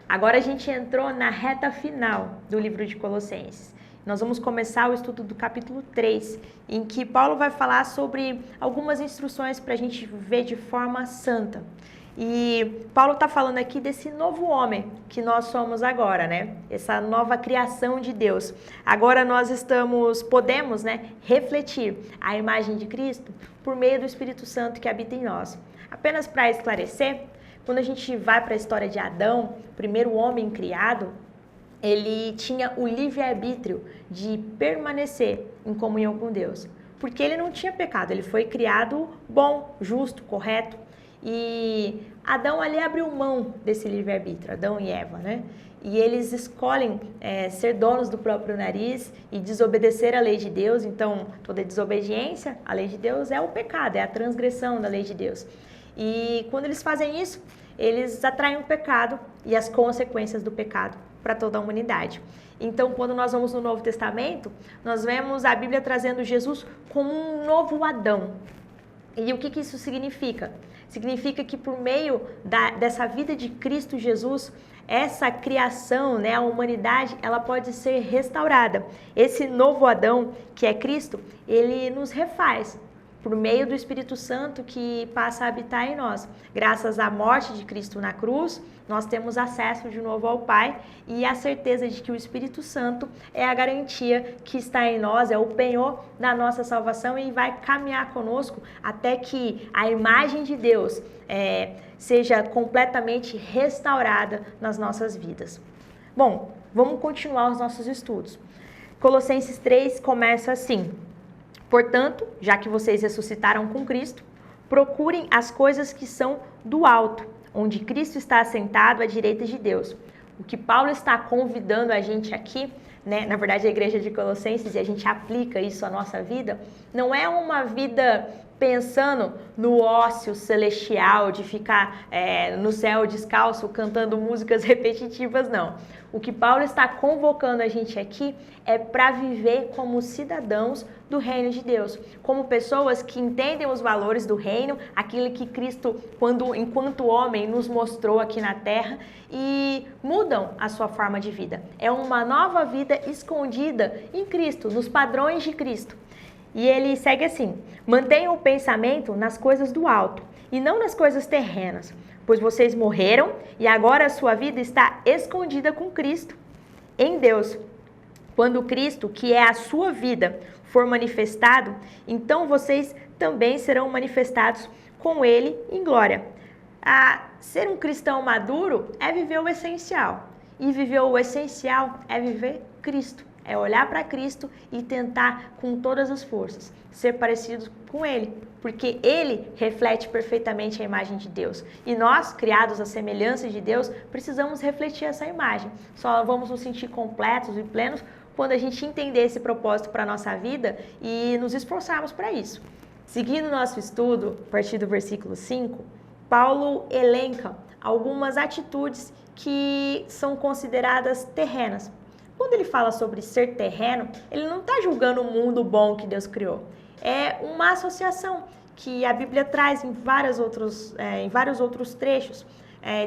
Agora a gente entrou na reta final do livro de Colossenses. Nós vamos começar o estudo do capítulo 3, em que Paulo vai falar sobre algumas instruções para a gente viver de forma santa. E Paulo está falando aqui desse novo homem que nós somos agora, né? Essa nova criação de Deus. Agora nós podemos, refletir a imagem de Cristo por meio do Espírito Santo que habita em nós. Apenas para esclarecer, quando a gente vai para a história de Adão, o primeiro homem criado, ele tinha o livre-arbítrio de permanecer em comunhão com Deus, porque ele não tinha pecado, ele foi criado bom, justo, correto. E Adão ali abriu mão desse livre-arbítrio, Adão e Eva, né? E eles escolhem ser donos do próprio nariz e desobedecer à lei de Deus. Então, toda desobediência à lei de Deus é o pecado, é a transgressão da lei de Deus. E quando eles fazem isso, eles atraem o pecado e as consequências do pecado para toda a humanidade. Então, quando nós vamos no Novo Testamento, nós vemos a Bíblia trazendo Jesus como um novo Adão. E o que isso significa? Significa que por meio dessa vida de Cristo Jesus, essa criação, a humanidade, ela pode ser restaurada. Esse novo Adão, que é Cristo, ele nos refaz por meio do Espírito Santo que passa a habitar em nós. Graças à morte de Cristo na cruz, nós temos acesso de novo ao Pai e a certeza de que o Espírito Santo é a garantia que está em nós, é o penhor da nossa salvação e vai caminhar conosco até que a imagem de Deus seja completamente restaurada nas nossas vidas. Bom, vamos continuar os nossos estudos. Colossenses 3 começa assim: portanto, já que vocês ressuscitaram com Cristo, procurem as coisas que são do alto, onde Cristo está assentado à direita de Deus. O que Paulo está convidando a gente aqui, na verdade a igreja de Colossenses, e a gente aplica isso à nossa vida, não é uma vida pensando no ócio celestial, de ficar no céu descalço, cantando músicas repetitivas, não. O que Paulo está convocando a gente aqui é para viver como cidadãos do reino de Deus, como pessoas que entendem os valores do reino, aquilo que Cristo, enquanto homem, nos mostrou aqui na terra e mudam a sua forma de vida. É uma nova vida escondida em Cristo, nos padrões de Cristo. E ele segue assim: mantenham o pensamento nas coisas do alto e não nas coisas terrenas, pois vocês morreram e agora a sua vida está escondida com Cristo em Deus. Quando Cristo, que é a sua vida, for manifestado, então vocês também serão manifestados com Ele em glória. Ser um cristão maduro é viver o essencial, e viver o essencial é viver Cristo. É olhar para Cristo e tentar com todas as forças ser parecido com Ele, porque Ele reflete perfeitamente a imagem de Deus. E nós, criados à semelhança de Deus, precisamos refletir essa imagem. Só vamos nos sentir completos e plenos quando a gente entender esse propósito para a nossa vida e nos esforçarmos para isso. Seguindo o nosso estudo, a partir do versículo 5, Paulo elenca algumas atitudes que são consideradas terrenas. Quando ele fala sobre ser terreno, ele não está julgando o mundo bom que Deus criou. É uma associação que a Bíblia traz em vários outros trechos,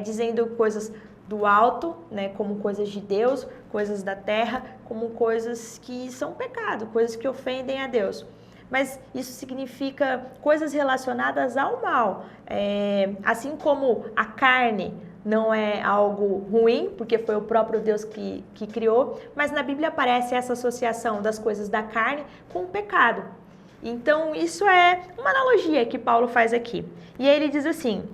dizendo coisas do alto, como coisas de Deus, coisas da terra, como coisas que são pecado, coisas que ofendem a Deus. Mas isso significa coisas relacionadas ao mal, assim como a carne não é algo ruim, porque foi o próprio Deus que criou, mas na Bíblia aparece essa associação das coisas da carne com o pecado. Então, isso é uma analogia que Paulo faz aqui. E aí ele diz assim: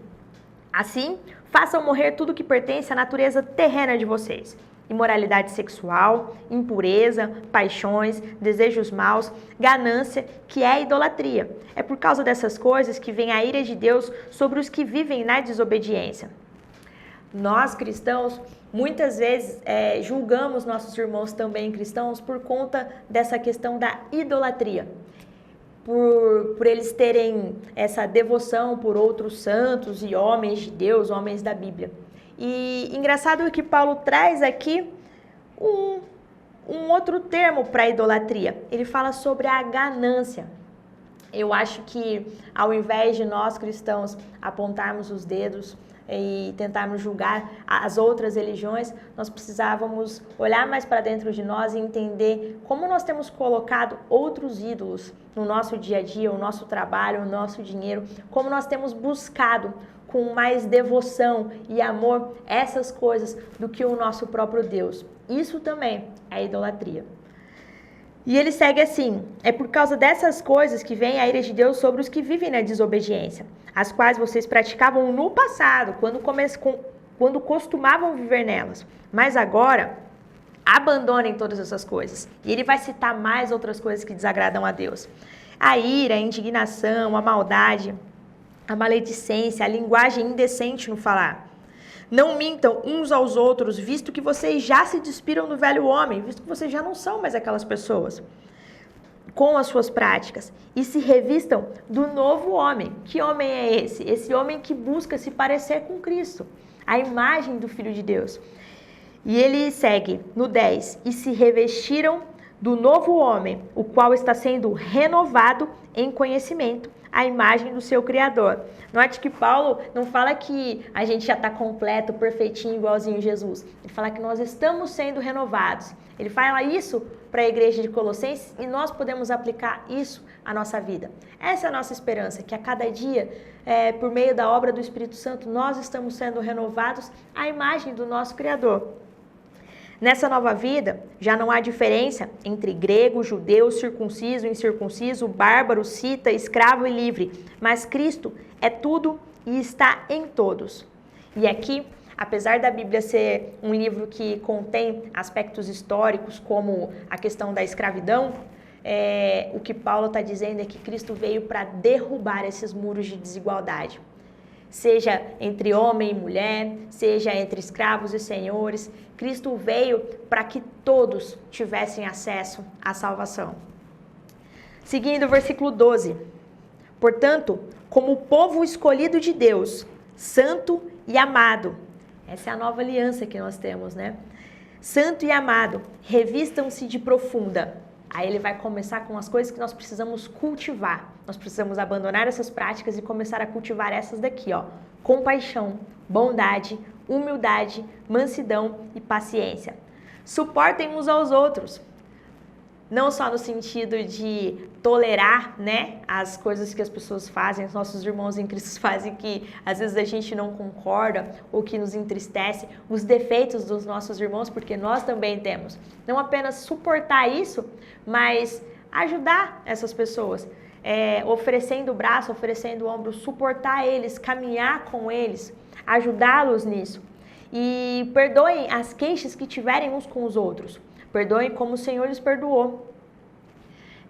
façam morrer tudo que pertence à natureza terrena de vocês. Imoralidade sexual, impureza, paixões, desejos maus, ganância, que é a idolatria. É por causa dessas coisas que vem a ira de Deus sobre os que vivem na desobediência. Nós, cristãos, muitas vezes julgamos nossos irmãos também cristãos por conta dessa questão da idolatria. Por eles terem essa devoção por outros santos e homens de Deus, homens da Bíblia. E engraçado que Paulo traz aqui um outro termo para a idolatria. Ele fala sobre a ganância. Eu acho que ao invés de nós cristãos apontarmos os dedos e tentarmos julgar as outras religiões, nós precisávamos olhar mais para dentro de nós e entender como nós temos colocado outros ídolos no nosso dia a dia, o nosso trabalho, o nosso dinheiro, como nós temos buscado com mais devoção e amor essas coisas do que o nosso próprio Deus. Isso também é idolatria. E ele segue assim: é por causa dessas coisas que vem a ira de Deus sobre os que vivem na desobediência, as quais vocês praticavam no passado, quando costumavam viver nelas. Mas agora, abandonem todas essas coisas. E ele vai citar mais outras coisas que desagradam a Deus: a ira, a indignação, a maldade, a maledicência, a linguagem indecente no falar. Não mintam uns aos outros, visto que vocês já se despiram do velho homem, visto que vocês já não são mais aquelas pessoas, com as suas práticas, e se revistam do novo homem. Que homem é esse? Esse homem que busca se parecer com Cristo, a imagem do Filho de Deus. E ele segue no 10, e se revestiram do novo homem, o qual está sendo renovado em conhecimento, a imagem do seu Criador. Note que Paulo não fala que a gente já está completo, perfeitinho, igualzinho a Jesus. Ele fala que nós estamos sendo renovados. Ele fala isso para a igreja de Colossenses e nós podemos aplicar isso à nossa vida. Essa é a nossa esperança, que a cada dia, por meio da obra do Espírito Santo, nós estamos sendo renovados à imagem do nosso Criador. Nessa nova vida, já não há diferença entre grego, judeu, circunciso, incircunciso, bárbaro, cita, escravo e livre, mas Cristo é tudo e está em todos. E aqui, apesar da Bíblia ser um livro que contém aspectos históricos, como a questão da escravidão, o que Paulo está dizendo é que Cristo veio para derrubar esses muros de desigualdade. Seja entre homem e mulher, seja entre escravos e senhores, Cristo veio para que todos tivessem acesso à salvação. Seguindo o versículo 12. Portanto, como povo escolhido de Deus, santo e amado. Essa é a nova aliança que nós temos, né? Santo e amado, revistam-se de profunda. Aí ele vai começar com as coisas que nós precisamos cultivar. Nós precisamos abandonar essas práticas e começar a cultivar essas daqui, ó. Compaixão, bondade, humildade, mansidão e paciência. Suportem uns aos outros. Não só no sentido de tolerar, né, as coisas que as pessoas fazem, os nossos irmãos em Cristo fazem que às vezes a gente não concorda ou que nos entristece, os defeitos dos nossos irmãos, porque nós também temos. Não apenas suportar isso, mas ajudar essas pessoas, oferecendo o braço, oferecendo o ombro, suportar eles, caminhar com eles, ajudá-los nisso. E perdoem as queixas que tiverem uns com os outros. Perdoem como o Senhor lhes perdoou.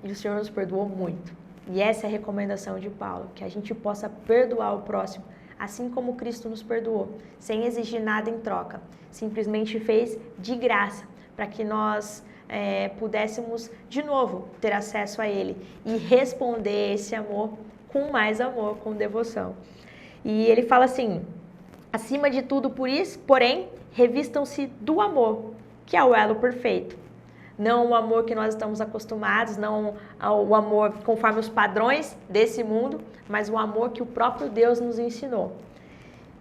E o Senhor nos perdoou muito. E essa é a recomendação de Paulo, que a gente possa perdoar o próximo, assim como Cristo nos perdoou, sem exigir nada em troca. Simplesmente fez de graça, para que nós pudéssemos, de novo, ter acesso a Ele e responder esse amor com mais amor, com devoção. E ele fala assim: acima de tudo, por isso, porém, revistam-se do amor, que é o elo perfeito. Não o amor que nós estamos acostumados, não o amor conforme os padrões desse mundo, mas o amor que o próprio Deus nos ensinou.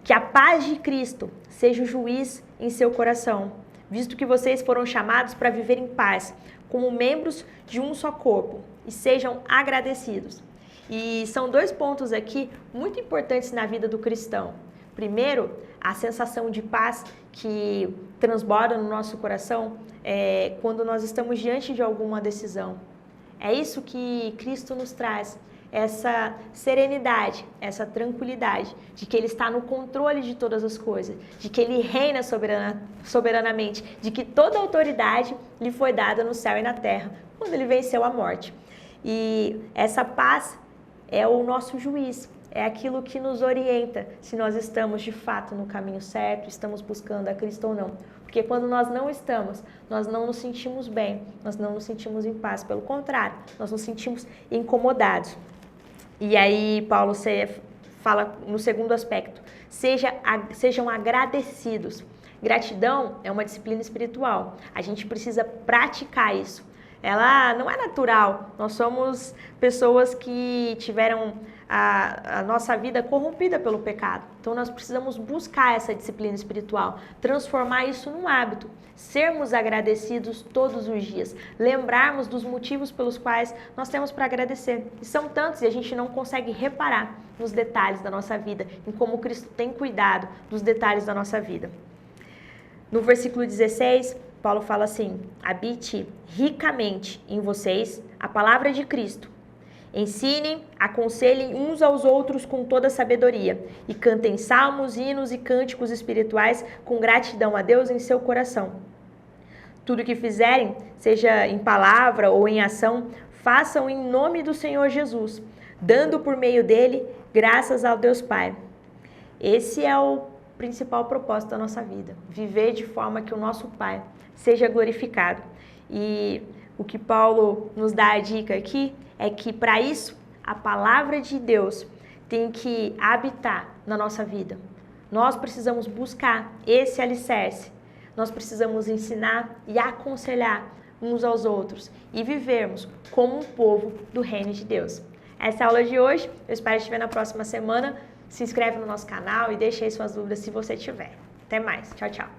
Que a paz de Cristo seja o juiz em seu coração, visto que vocês foram chamados para viver em paz, como membros de um só corpo, e sejam agradecidos. E são dois pontos aqui muito importantes na vida do cristão. Primeiro, a sensação de paz que transborda no nosso coração quando nós estamos diante de alguma decisão. É isso que Cristo nos traz, essa serenidade, essa tranquilidade de que Ele está no controle de todas as coisas, de que Ele reina soberanamente, de que toda autoridade lhe foi dada no céu e na terra, quando Ele venceu a morte. E essa paz é o nosso juiz. É aquilo que nos orienta se nós estamos de fato no caminho certo, estamos buscando a Cristo ou não. Porque quando nós não estamos, nós não nos sentimos bem, nós não nos sentimos em paz. Pelo contrário, nós nos sentimos incomodados. E aí Paulo fala no segundo aspecto: sejam agradecidos. Gratidão é uma disciplina espiritual. A gente precisa praticar isso. Ela não é natural. Nós somos pessoas que tiveram a nossa vida corrompida pelo pecado. Então nós precisamos buscar essa disciplina espiritual, transformar isso num hábito, sermos agradecidos todos os dias, lembrarmos dos motivos pelos quais nós temos para agradecer. E são tantos e a gente não consegue reparar nos detalhes da nossa vida, em como Cristo tem cuidado dos detalhes da nossa vida. No versículo 16, Paulo fala assim: habite ricamente em vocês a palavra de Cristo. Ensinem, aconselhem uns aos outros com toda sabedoria e cantem salmos, hinos e cânticos espirituais com gratidão a Deus em seu coração. Tudo o que fizerem, seja em palavra ou em ação, façam em nome do Senhor Jesus, dando por meio dele graças ao Deus Pai. Esse é o principal propósito da nossa vida, viver de forma que o nosso Pai seja glorificado. E o que Paulo nos dá a dica aqui é que para isso a palavra de Deus tem que habitar na nossa vida. Nós precisamos buscar esse alicerce, nós precisamos ensinar e aconselhar uns aos outros e vivermos como um povo do reino de Deus. Essa é a aula de hoje, eu espero te ver na próxima semana. Se inscreve no nosso canal e deixa aí suas dúvidas se você tiver. Até mais, tchau, tchau.